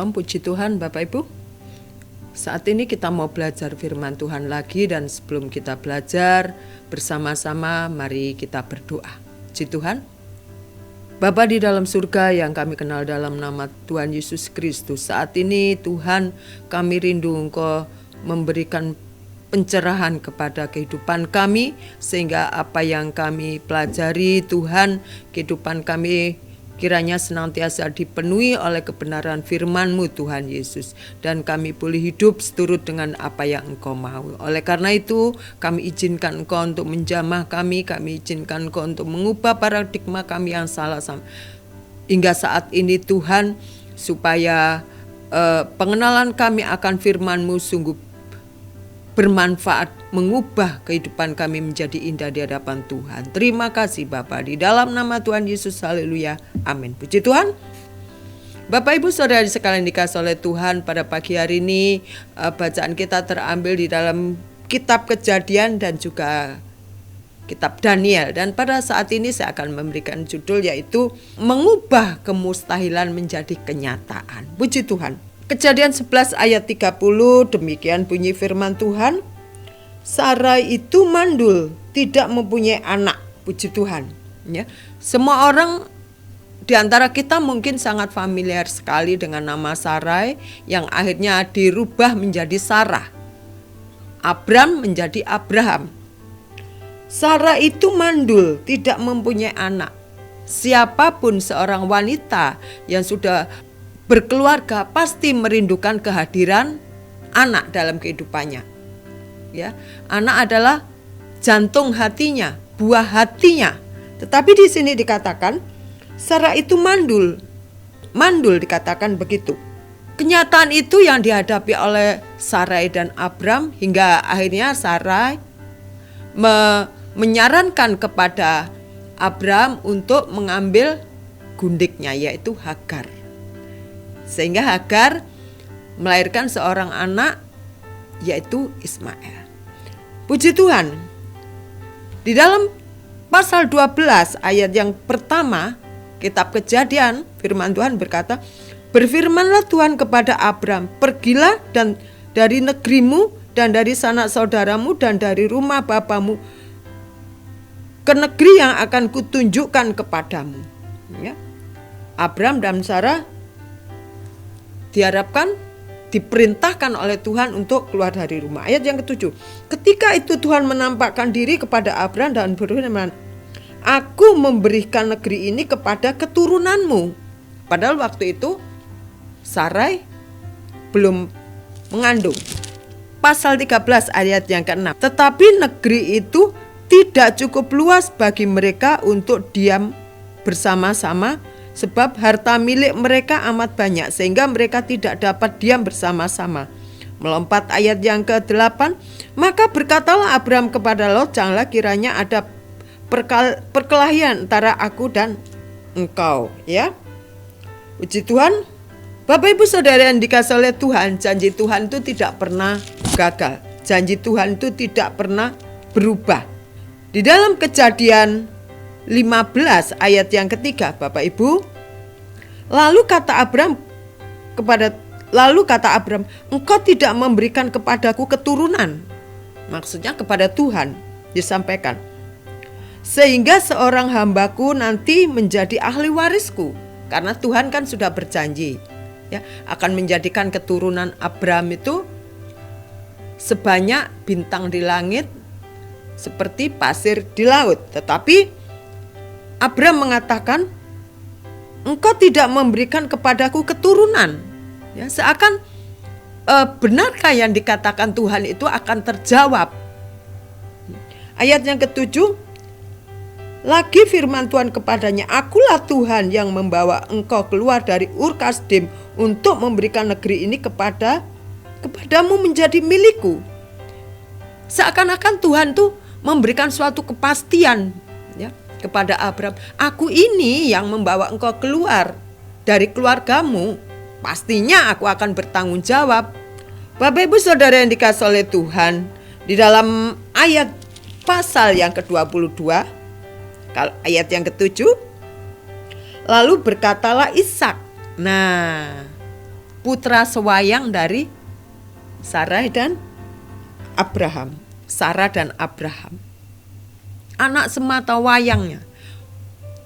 Shalom, puji Tuhan Bapak Ibu. Saat ini kita mau belajar firman Tuhan lagi, dan sebelum kita belajar bersama-sama, mari kita berdoa. Puji Tuhan. Bapa di dalam surga yang kami kenal dalam nama Tuhan Yesus Kristus, saat ini Tuhan, kami rindu Engkau memberikan pencerahan kepada kehidupan kami, sehingga apa yang kami pelajari Tuhan, kehidupan kami kiranya senantiasa dipenuhi oleh kebenaran firman-Mu Tuhan Yesus, dan kami boleh hidup seturut dengan apa yang Engkau mau. Oleh karena itu kami izinkan Engkau untuk menjamah kami izinkan Engkau untuk mengubah paradigma kami yang salah hingga saat ini Tuhan, supaya pengenalan kami akan firman-Mu sungguh bermanfaat, mengubah kehidupan kami menjadi indah di hadapan Tuhan. Terima kasih Bapa, di dalam nama Tuhan Yesus, haleluya, amin. Puji Tuhan. Bapak Ibu Saudara sekalian dikasihi oleh Tuhan, pada pagi hari ini bacaan kita terambil di dalam kitab Kejadian dan juga kitab Daniel. Dan pada saat ini saya akan memberikan judul, yaitu mengubah kemustahilan menjadi kenyataan. Puji Tuhan. Kejadian 11 ayat 30, demikian bunyi firman Tuhan. Sarai itu mandul, tidak mempunyai anak. Puji Tuhan. Ya, semua orang di antara kita mungkin sangat familiar sekali dengan nama Sarai, yang akhirnya dirubah menjadi Sarah. Abram menjadi Abraham. Sarah itu mandul, tidak mempunyai anak. Siapapun seorang wanita yang sudah berkeluarga pasti merindukan kehadiran anak dalam kehidupannya. Ya, anak adalah jantung hatinya, buah hatinya. Tetapi di sini dikatakan Sarah itu mandul. Mandul dikatakan begitu. Kenyataan itu yang dihadapi oleh Sarai dan Abram, hingga akhirnya Sarai menyarankan kepada Abram untuk mengambil gundiknya, yaitu Hagar. Sehingga Hagar melahirkan seorang anak, yaitu Ismail. Puji Tuhan. Di dalam pasal 12 ayat yang pertama kitab Kejadian, firman Tuhan berkata, berfirmanlah Tuhan kepada Abram, pergilah dan dari negerimu dan dari sanak saudaramu dan dari rumah bapamu ke negeri yang akan kutunjukkan kepadamu. Ya. Abram dan Sarah diharapkan diperintahkan oleh Tuhan untuk keluar dari rumah. Ayat yang ke-7. Ketika itu Tuhan menampakkan diri kepada Abram dan berfirman, aku memberikan negeri ini kepada keturunanmu. Padahal waktu itu Sarai belum mengandung. Pasal 13 ayat yang ke-6. Tetapi negeri itu tidak cukup luas bagi mereka untuk diam bersama-sama, sebab harta milik mereka amat banyak, sehingga mereka tidak dapat diam bersama-sama. Melompat ayat yang ke-8. Maka berkatalah Abram kepada Lot, janganlah kiranya ada perkelahian antara aku dan engkau. Ya, puji Tuhan. Bapak Ibu Saudara yang dikasihi oleh Tuhan, janji Tuhan itu tidak pernah gagal. Janji Tuhan itu tidak pernah berubah. Di dalam Kejadian 15 ayat yang ketiga, Bapak Ibu, lalu kata Abram, engkau tidak memberikan kepadaku keturunan. Maksudnya kepada Tuhan disampaikan, sehingga seorang hambaku nanti menjadi ahli warisku. Karena Tuhan kan sudah berjanji, ya, akan menjadikan keturunan Abram itu sebanyak bintang di langit, seperti pasir di laut. Tetapi Abram mengatakan, engkau tidak memberikan kepadaku keturunan. Ya, seakan benarkah yang dikatakan Tuhan itu akan terjawab. Ayat yang ke-7, lagi firman Tuhan kepadanya, akulah Tuhan yang membawa engkau keluar dari Ur Kasdim untuk memberikan negeri ini kepadamu menjadi milikku. Seakan-akan Tuhan tuh memberikan suatu kepastian, ya, kepada Abram, aku ini yang membawa engkau keluar dari keluargamu, pastinya aku akan bertanggung jawab. Bapak Ibu Saudara yang dikasihi oleh Tuhan, di dalam ayat pasal yang ke-22, ayat yang ke-7, lalu berkatalah Ishak. Nah, putra sewayang dari Sarah dan Abraham. Sarah dan Abraham. Anak semata wayangnya.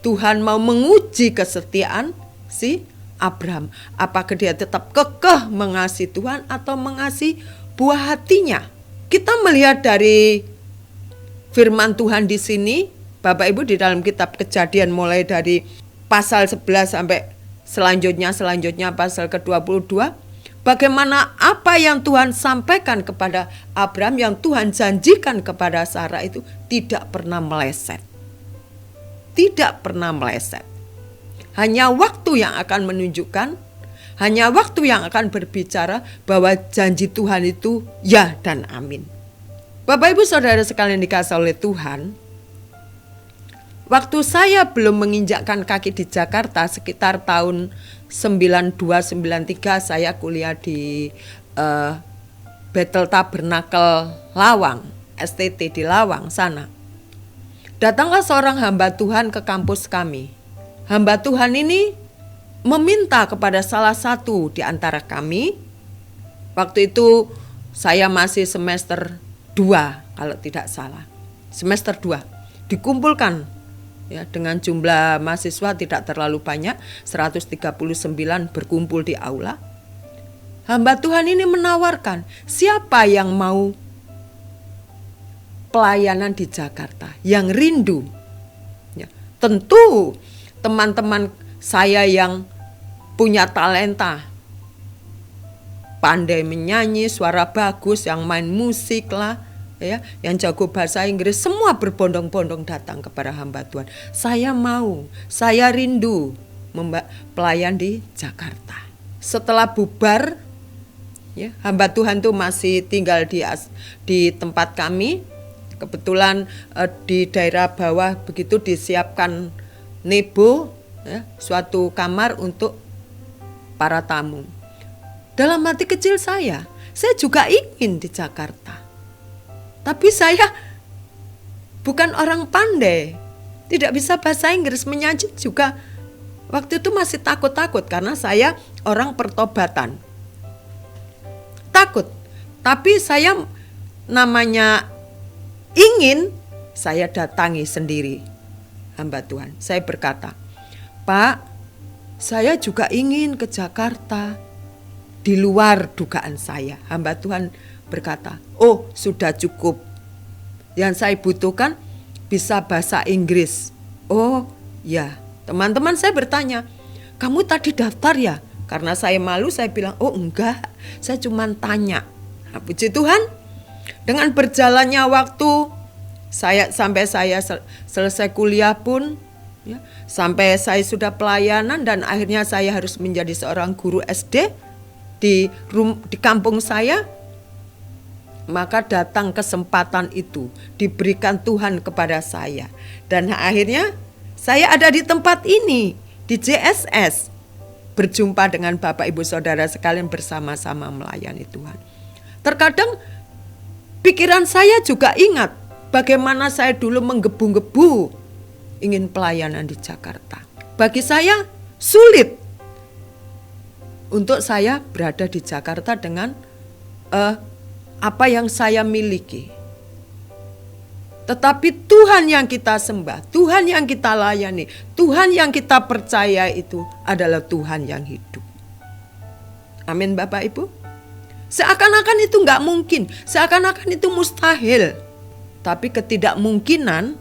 Tuhan mau menguji kesetiaan si Abraham. Apakah dia tetap kekeh mengasihi Tuhan atau mengasihi buah hatinya? Kita melihat dari firman Tuhan di sini, Bapak Ibu, di dalam kitab Kejadian mulai dari pasal 11 sampai selanjutnya pasal ke-22, bagaimana apa yang Tuhan sampaikan kepada Abraham, yang Tuhan janjikan kepada Sarah itu tidak pernah meleset. Tidak pernah meleset. Hanya waktu yang akan menunjukkan, hanya waktu yang akan berbicara bahwa janji Tuhan itu ya dan amin. Bapak Ibu Saudara sekalian dikasihi oleh Tuhan, waktu saya belum menginjakkan kaki di Jakarta sekitar tahun 92-93, saya kuliah di Bethel Tabernakel Lawang, STT di Lawang sana. Datanglah seorang hamba Tuhan ke kampus kami. Hamba Tuhan ini meminta kepada salah satu di antara kami, waktu itu saya masih semester 2 kalau tidak salah, semester 2, dikumpulkan ya, dengan jumlah mahasiswa tidak terlalu banyak, 139 berkumpul di aula. Hamba Tuhan ini menawarkan, siapa yang mau pelayanan di Jakarta, yang rindu ya, tentu teman-teman saya yang punya talenta, pandai menyanyi, suara bagus, yang main musik lah ya, yang jago bahasa Inggris, semua berbondong-bondong datang kepada hamba Tuhan. Saya mau, saya rindu pelayan di Jakarta. Setelah bubar ya, hamba Tuhan tuh masih tinggal di tempat kami. Kebetulan di daerah bawah begitu disiapkan nebo ya, suatu kamar untuk para tamu. Dalam hati kecil saya juga ingin di Jakarta. Tapi saya bukan orang pandai, tidak bisa bahasa Inggris, menyanyi juga waktu itu masih takut-takut karena saya orang pertobatan. Takut, tapi saya namanya ingin, saya datangi sendiri hamba Tuhan. Saya berkata, Pak, saya juga ingin ke Jakarta. Di luar dugaan saya. Hamba Tuhan berkata, oh sudah cukup. Yang saya butuhkan bisa bahasa Inggris. Oh ya, teman-teman saya bertanya, kamu tadi daftar ya? Karena saya malu, saya bilang, oh enggak, saya cuma tanya. Nah, puji Tuhan, dengan berjalannya waktu, sampai saya selesai kuliah pun, ya, sampai saya sudah pelayanan dan akhirnya saya harus menjadi seorang guru SD di kampung saya, maka datang kesempatan itu diberikan Tuhan kepada saya. Dan akhirnya saya ada di tempat ini, di JSS, berjumpa dengan Bapak Ibu Saudara sekalian bersama-sama melayani Tuhan. Terkadang pikiran saya juga ingat bagaimana saya dulu menggebu-gebu ingin pelayanan di Jakarta. Bagi saya sulit untuk saya berada di Jakarta dengan apa yang saya miliki. Tetapi Tuhan yang kita sembah, Tuhan yang kita layani, Tuhan yang kita percaya itu adalah Tuhan yang hidup. Amin Bapak Ibu. Seakan-akan itu gak mungkin, seakan-akan itu mustahil. Tapi ketidakmungkinan,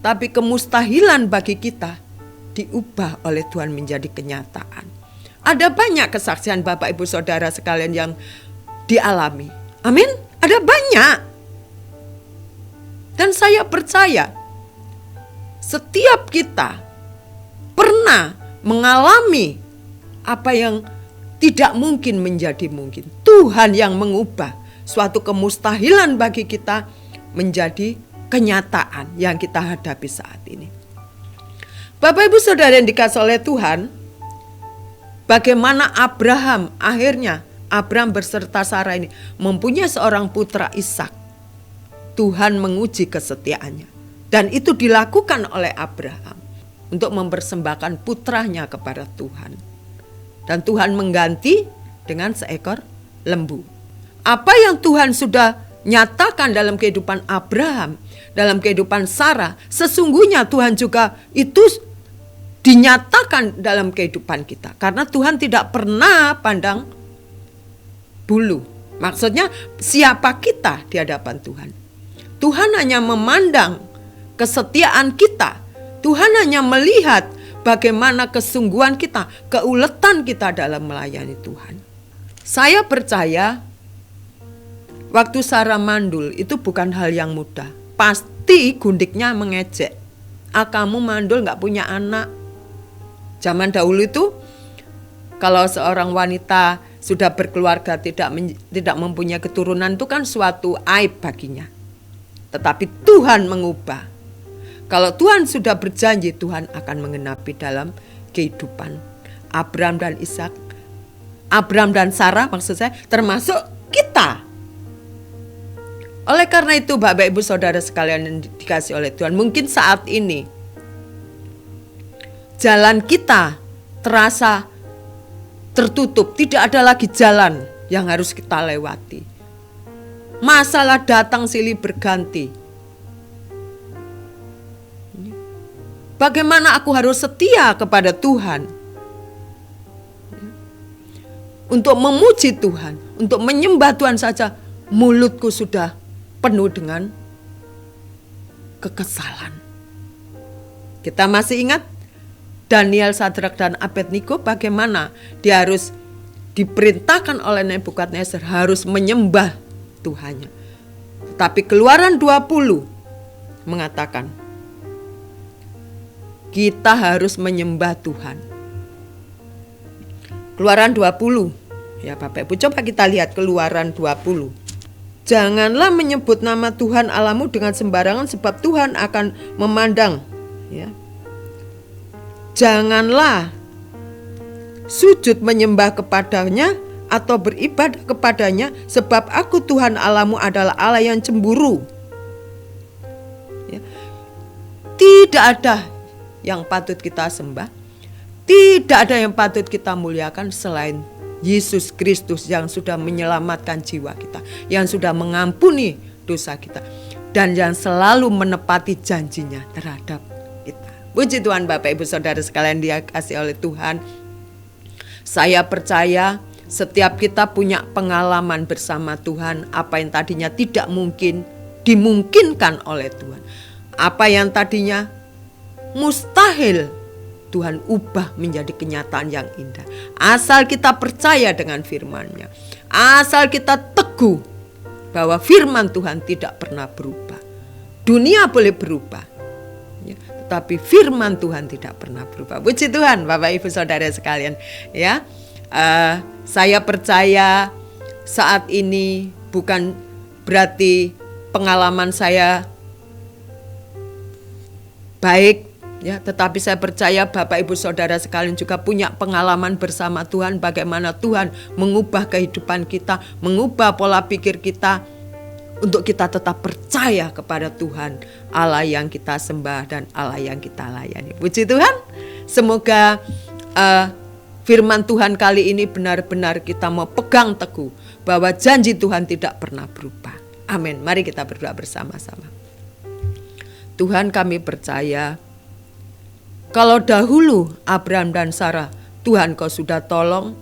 tapi kemustahilan bagi kita diubah oleh Tuhan menjadi kenyataan. Ada banyak kesaksian Bapak Ibu Saudara sekalian yang dialami. Amin. Ada banyak. Dan saya percaya setiap kita pernah mengalami apa yang tidak mungkin menjadi mungkin. Tuhan yang mengubah suatu kemustahilan bagi kita menjadi kenyataan yang kita hadapi saat ini. Bapak Ibu Saudara yang dikasihi oleh Tuhan, bagaimana Abraham beserta Sarah ini mempunyai seorang putra Ishak. Tuhan menguji kesetiaannya. Dan itu dilakukan oleh Abraham untuk mempersembahkan putranya kepada Tuhan. Dan Tuhan mengganti dengan seekor lembu. Apa yang Tuhan sudah nyatakan dalam kehidupan Abraham, dalam kehidupan Sarah, sesungguhnya Tuhan juga itu dinyatakan dalam kehidupan kita. Karena Tuhan tidak pernah pandang bulu. Maksudnya siapa kita di hadapan Tuhan. Tuhan hanya memandang kesetiaan kita. Tuhan hanya melihat bagaimana kesungguhan kita, keuletan kita dalam melayani Tuhan. Saya percaya waktu Sarah mandul itu bukan hal yang mudah. Pasti gundiknya mengejek. Kamu mandul gak punya anak. Zaman dahulu itu kalau seorang wanita sudah berkeluarga tidak mempunyai keturunan itu kan suatu aib baginya. Tetapi Tuhan mengubah. Kalau Tuhan sudah berjanji, Tuhan akan mengenapi dalam kehidupan Abraham dan Ishak, Abraham dan Sarah maksud saya, termasuk kita. Oleh karena itu Bapak Ibu Saudara sekalian yang dikasih oleh Tuhan, mungkin saat ini jalan kita terasa tertutup, tidak ada lagi jalan yang harus kita lewati. Masalah datang silih berganti. Bagaimana aku harus setia kepada Tuhan? Untuk memuji Tuhan, untuk menyembah Tuhan saja, mulutku sudah penuh dengan kekesalan. Kita masih ingat Daniel, Sadrak dan Abednego bagaimana dia harus diperintahkan oleh Nebukadnezar harus menyembah Tuhannya. Tetapi Keluaran 20 mengatakan kita harus menyembah Tuhan. Keluaran 20. Ya Bapak Ibu, coba kita lihat Keluaran 20. Janganlah menyebut nama Tuhan Allahmu dengan sembarangan sebab Tuhan akan memandang. Ya. Janganlah sujud menyembah kepadanya atau beribadah kepadanya sebab aku Tuhan Allahmu adalah Allah yang cemburu. Ya. Tidak ada yang patut kita sembah, tidak ada yang patut kita muliakan selain Yesus Kristus yang sudah menyelamatkan jiwa kita, yang sudah mengampuni dosa kita, dan yang selalu menepati janjinya terhadap kita. Puji Tuhan Bapak Ibu Saudara sekalian dikasihi oleh Tuhan. Saya percaya setiap kita punya pengalaman bersama Tuhan. Apa yang tadinya tidak mungkin dimungkinkan oleh Tuhan. Apa yang tadinya mustahil Tuhan ubah menjadi kenyataan yang indah. Asal kita percaya dengan firman-Nya. Asal kita teguh bahwa firman Tuhan tidak pernah berubah. Dunia boleh berubah, ya, tetapi firman Tuhan tidak pernah berubah. Puji Tuhan Bapak Ibu Saudara sekalian. Ya, saya percaya saat ini bukan berarti pengalaman saya baik, ya, tetapi saya percaya Bapak Ibu Saudara sekalian juga punya pengalaman bersama Tuhan, bagaimana Tuhan mengubah kehidupan kita, mengubah pola pikir kita untuk kita tetap percaya kepada Tuhan, Allah yang kita sembah dan Allah yang kita layani. Puji Tuhan. Semoga firman Tuhan kali ini benar-benar kita mau pegang teguh bahwa janji Tuhan tidak pernah berubah. Amin. Mari kita berdoa bersama-sama. Tuhan, kami percaya kalau dahulu Abraham dan Sarah, Tuhan Kau sudah tolong,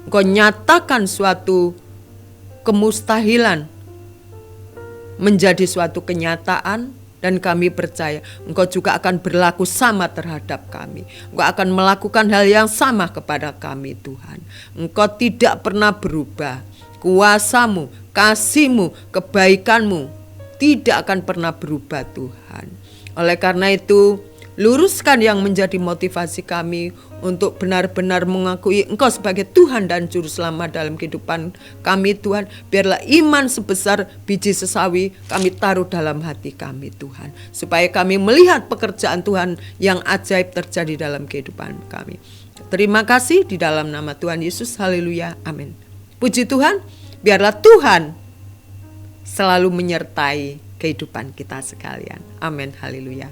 Kau nyatakan suatu kemustahilan menjadi suatu kenyataan, dan kami percaya Engkau juga akan berlaku sama terhadap kami. Engkau akan melakukan hal yang sama kepada kami Tuhan. Engkau tidak pernah berubah. Kuasa-Mu, kasih-Mu, kebaikan-Mu tidak akan pernah berubah Tuhan. Oleh karena itu, luruskan yang menjadi motivasi kami untuk benar-benar mengakui Engkau sebagai Tuhan dan Juru Selamat dalam kehidupan kami Tuhan. Biarlah iman sebesar biji sesawi kami taruh dalam hati kami Tuhan. Supaya kami melihat pekerjaan Tuhan yang ajaib terjadi dalam kehidupan kami. Terima kasih di dalam nama Tuhan Yesus. Haleluya. Amin. Puji Tuhan. Biarlah Tuhan selalu menyertai kehidupan kita sekalian. Amin. Haleluya.